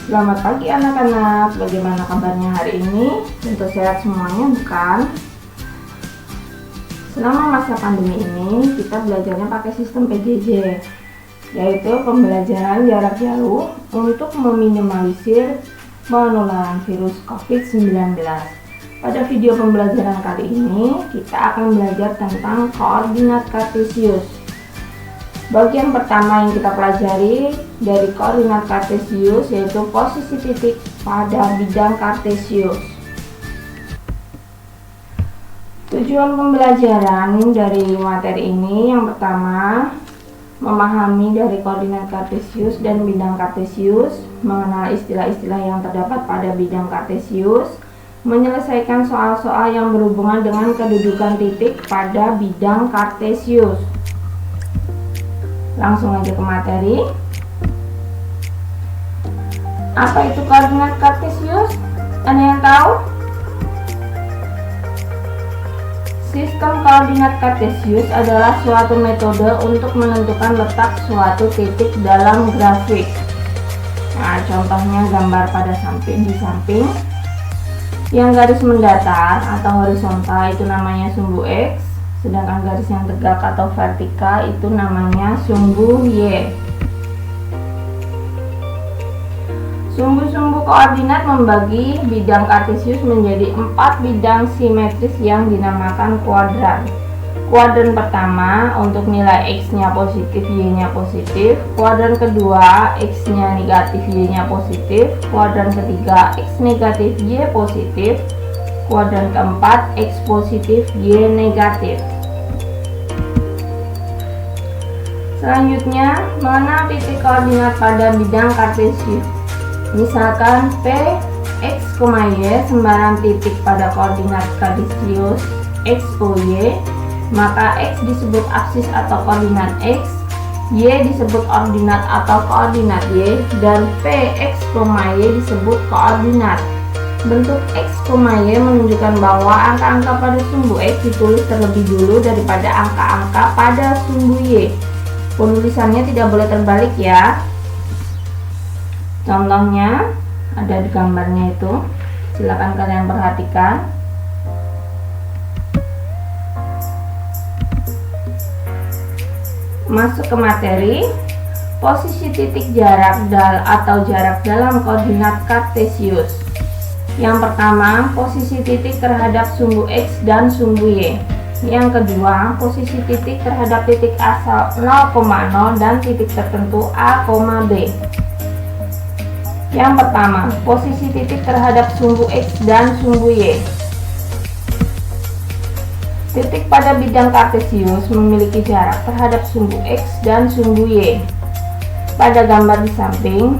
Selamat pagi anak-anak, bagaimana kabarnya hari ini? Tentu sehat semuanya, bukan? Selama masa pandemi ini, kita belajarnya pakai sistem PJJ, yaitu pembelajaran jarak jauh untuk meminimalisir penularan virus COVID-19. Pada video pembelajaran kali ini, kita akan belajar tentang koordinat kartesius. Bagian pertama yang kita pelajari dari koordinat kartesius yaitu posisi titik pada bidang kartesius. Tujuan pembelajaran dari materi ini yang pertama, memahami dari koordinat kartesius dan bidang kartesius, mengenal istilah-istilah yang terdapat pada bidang kartesius, menyelesaikan soal-soal yang berhubungan dengan kedudukan titik pada bidang kartesius. Langsung aja ke materi. Apa itu koordinat kartesius? Ada yang tahu? Sistem koordinat kartesius adalah suatu metode untuk menentukan letak suatu titik dalam grafik. Nah, contohnya gambar pada di samping. Yang garis mendatar atau horizontal itu namanya sumbu X. Sedangkan garis yang tegak atau vertikal itu namanya sumbu Y. Sumbu-sumbu koordinat membagi bidang kartesius menjadi 4 bidang simetris yang dinamakan kuadran. Kuadran pertama untuk nilai X-nya positif, Y-nya positif. Kuadran kedua X-nya negatif, Y-nya positif. Kuadran ketiga X negatif, Y positif. Kuadran keempat X positif, Y negatif. Selanjutnya, mengenal titik koordinat pada bidang kartesius. Misalkan P, X, Y sembarang titik pada koordinat kartesius X, O, Y, maka X disebut aksis atau koordinat X, Y disebut ordinat atau koordinat Y, dan P, X, Y disebut koordinat. Bentuk X, Y menunjukkan bahwa angka-angka pada sumbu X ditulis terlebih dulu daripada angka-angka pada sumbu Y. Penulisannya tidak boleh terbalik ya. Contohnya ada di gambarnya itu. Silakan kalian perhatikan. Masuk ke materi. Posisi titik jarak atau jarak dalam koordinat kartesius. Yang pertama, posisi titik terhadap sumbu X dan sumbu Y. Yang kedua, posisi titik terhadap titik asal 0,0 dan titik tertentu A, B. Yang pertama, posisi titik terhadap sumbu X dan sumbu Y. Titik pada bidang kartesius memiliki jarak terhadap sumbu X dan sumbu Y. Pada gambar di samping,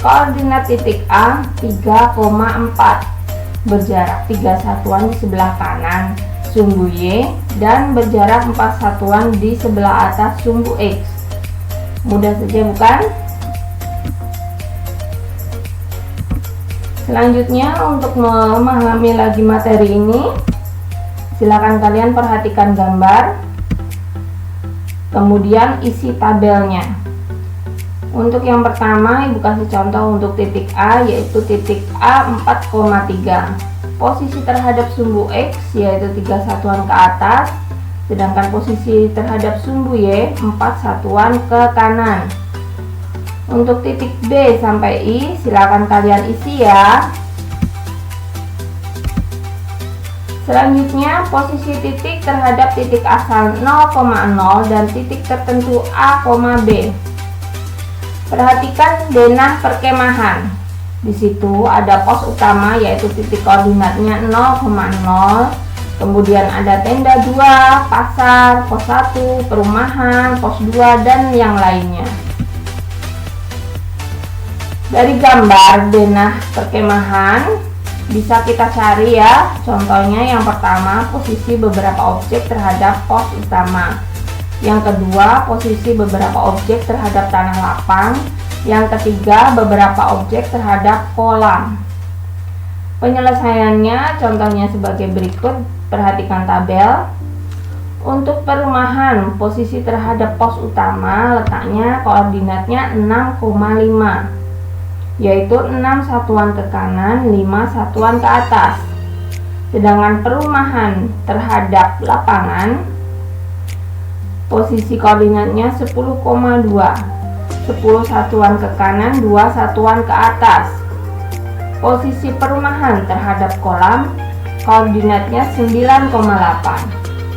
koordinat titik A 3,4 berjarak 3 satuan di sebelah kanan sumbu Y dan berjarak 4 satuan di sebelah atas sumbu X. Mudah saja, bukan? Selanjutnya, untuk memahami lagi materi ini, silakan kalian perhatikan gambar, kemudian isi tabelnya. Untuk yang pertama, ibu kasih contoh untuk titik A, yaitu titik A 4,3. Posisi terhadap sumbu X yaitu 3 satuan ke atas, sedangkan posisi terhadap sumbu Y 4 satuan ke kanan. Untuk titik B sampai I silakan kalian isi ya. Selanjutnya, posisi titik terhadap titik asal 0,0 dan titik tertentu A, B. Perhatikan denah perkemahan. Di situ ada pos utama yaitu titik koordinatnya 0,0. Kemudian ada tenda 2, pasar, pos 1, perumahan, pos 2, dan yang lainnya. Dari gambar denah perkemahan bisa kita cari ya. Contohnya yang pertama, posisi beberapa objek terhadap pos utama. Yang kedua, posisi beberapa objek terhadap tanah lapang. Yang ketiga, beberapa objek terhadap kolam. Penyelesaiannya contohnya sebagai berikut. Perhatikan tabel. Untuk perumahan, posisi terhadap pos utama letaknya koordinatnya 6,5. yaitu 6 satuan ke kanan, 5 satuan ke atas. Sedangkan perumahan terhadap lapangan, posisi koordinatnya 10,2, 10 satuan ke kanan, 2 satuan ke atas. Posisi perumahan terhadap kolam, koordinatnya 9,8,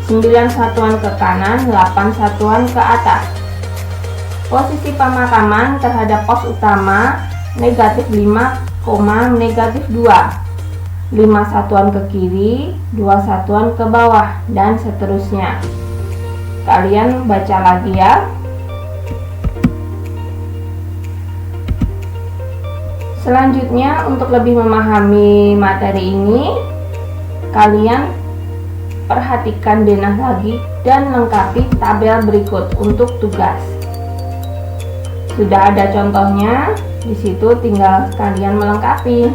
9 satuan ke kanan, 8 satuan ke atas. Posisi pemakaman terhadap pos utama, negatif 5, negatif 2, 5 satuan ke kiri, 2 satuan ke bawah, dan seterusnya. Kalian baca lagi ya. Selanjutnya, untuk lebih memahami materi ini, kalian perhatikan denah lagi dan lengkapi tabel berikut untuk tugas. Sudah ada contohnya, di situ tinggal kalian melengkapi.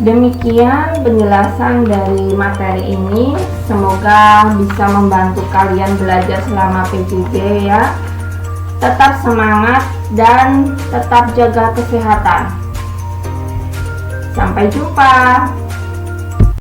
Demikian penjelasan dari materi ini, semoga bisa membantu kalian belajar selama PJJ ya. Tetap semangat dan tetap jaga kesehatan. Sampai jumpa.